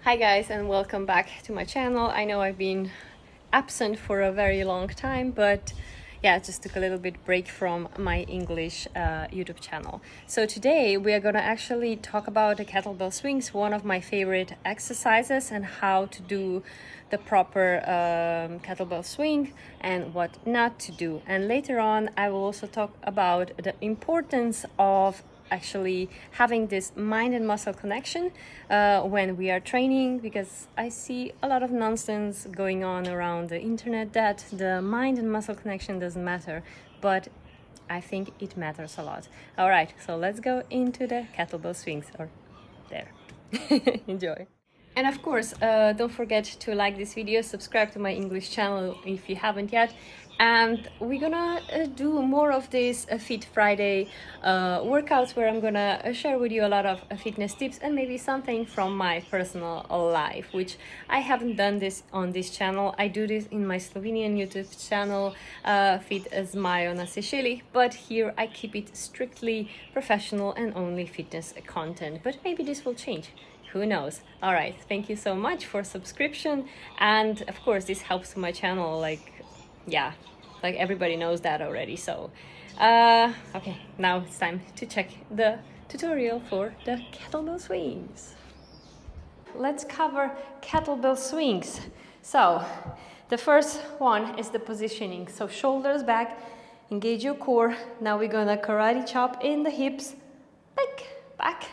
Hi guys, and welcome back to my channel. I know I've been absent for a very long time, but yeah, just took a little bit break from my English YouTube channel. So today we are gonna actually talk about the kettlebell swings, one of my favorite exercises, and how to do the proper kettlebell swing and what not to do. And later on I will also talk about the importance of actually having this mind and muscle connection when we are training, because I see a lot of nonsense going on around the internet that the mind and muscle connection doesn't matter, but I think it matters a lot. All right, so let's go into the kettlebell swings, or there. Enjoy. And of course, don't forget to like this video, subscribe to my English channel if you haven't yet. And we're gonna do more of these Fit Friday workouts, where I'm gonna share with you a lot of fitness tips and maybe something from my personal life, which I haven't done this on this channel. I do this in my Slovenian YouTube channel, Fit Zmajo na Sešeli, but here I keep it strictly professional and only fitness content. But maybe this will change. Who knows? All right, thank you so much for subscription, and of course this helps my channel, like everybody knows that already. So okay, now it's time to check the tutorial for the kettlebell swings. Let's cover kettlebell swings. So the first one is the positioning. So shoulders back, engage your core. Now we're gonna karate chop in the hips, back,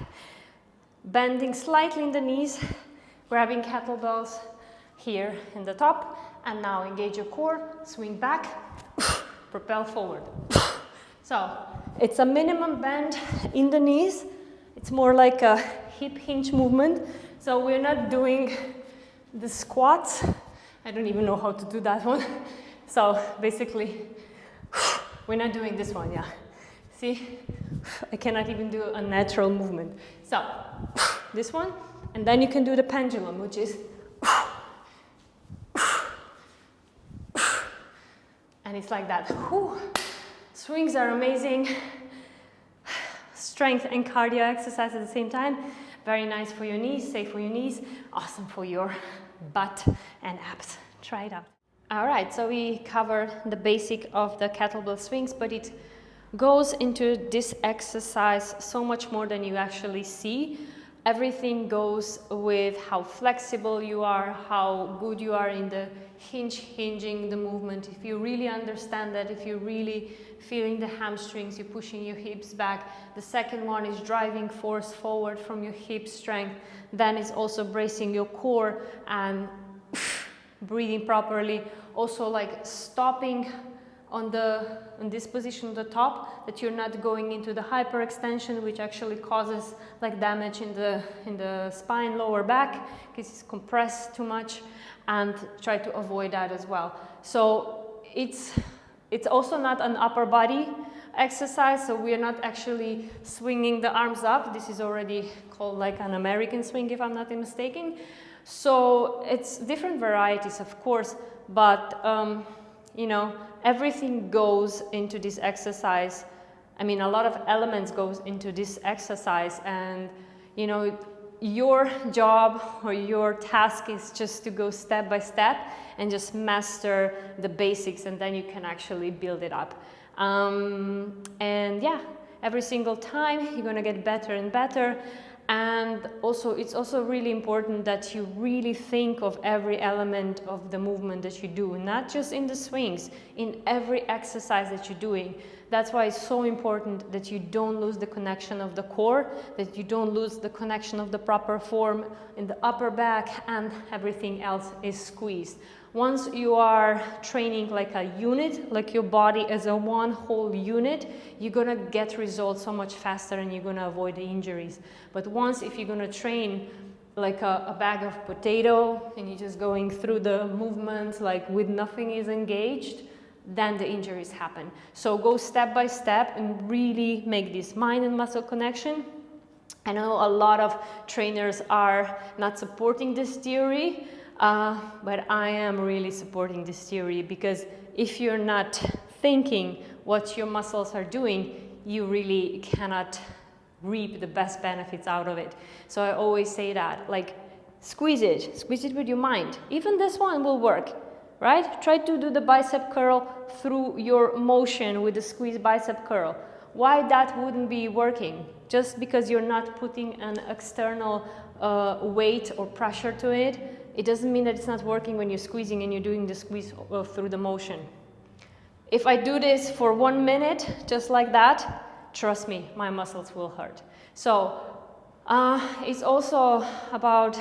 bending slightly in the knees, grabbing kettlebells here in the top, and now engage your core, swing back, propel forward. So it's a minimum bend in the knees. It's more like a hip hinge movement. So we're not doing the squats. I don't even know how to do that one. So basically, we're not doing this one, yeah. See, I cannot even do a natural movement. So this one, and then you can do the pendulum, which is, and it's like that. Swings are amazing. Strength and cardio exercise at the same time. Very nice for your knees, safe for your knees, awesome for your butt and abs. Try it out. All right, so we covered the basic of the kettlebell swings, but it goes into this exercise so much more than you actually see. Everything goes with how flexible you are, how good you are in the hinging the movement. If you really understand that, if you're really feeling the hamstrings, you're pushing your hips back. The second one is driving force forward from your hip strength. Then it's also bracing your core and breathing properly. Also like stopping on this position at the top, that you're not going into the hyperextension, which actually causes like damage in the spine, lower back, because it's compressed too much, and try to avoid that as well. So it's also not an upper body exercise, so we are not actually swinging the arms up. This is already called like an American swing, if I'm not mistaken. So it's different varieties, of course, but you know, everything goes into this exercise. I mean, a lot of elements goes into this exercise, and you know, your job or your task is just to go step by step and just master the basics, and then you can actually build it up. And yeah, every single time you're gonna get better and better. And also, it's also really important that you really think of every element of the movement that you do, not just in the swings, in every exercise that you're doing. That's why it's so important that you don't lose the connection of the core, that you don't lose the connection of the proper form in the upper back, and everything else is squeezed. Once you are training like a unit, like your body as a one whole unit, you're gonna get results so much faster, and you're gonna avoid the injuries. But once, if you're gonna train like a bag of potato and you're just going through the movements like with nothing is engaged, then the injuries happen. So go step by step and really make this mind and muscle connection. I know a lot of trainers are not supporting this theory, but I am really supporting this theory, because if you're not thinking what your muscles are doing, you really cannot reap the best benefits out of it. So I always say that, like, Squeeze it with your mind. Even this one will work, right? Try to do the bicep curl through your motion with the squeeze bicep curl. Why that wouldn't be working? Just because you're not putting an external weight or pressure to it, it doesn't mean that it's not working when you're squeezing and you're doing the squeeze through the motion. If I do this for 1 minute, just like that, trust me, my muscles will hurt. So it's also about,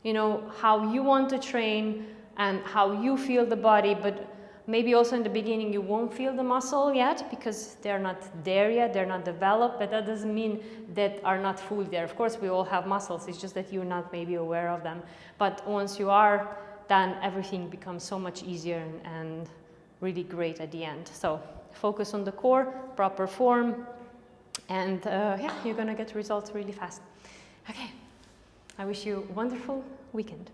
you know, how you want to train and how you feel the body, but maybe also in the beginning you won't feel the muscle yet because they're not there yet, they're not developed, but that doesn't mean that are not fully there. Of course we all have muscles, it's just that you're not maybe aware of them. But once you are, then everything becomes so much easier and really great at the end. So focus on the core, proper form, and yeah, you're gonna get results really fast. Okay, I wish you a wonderful weekend.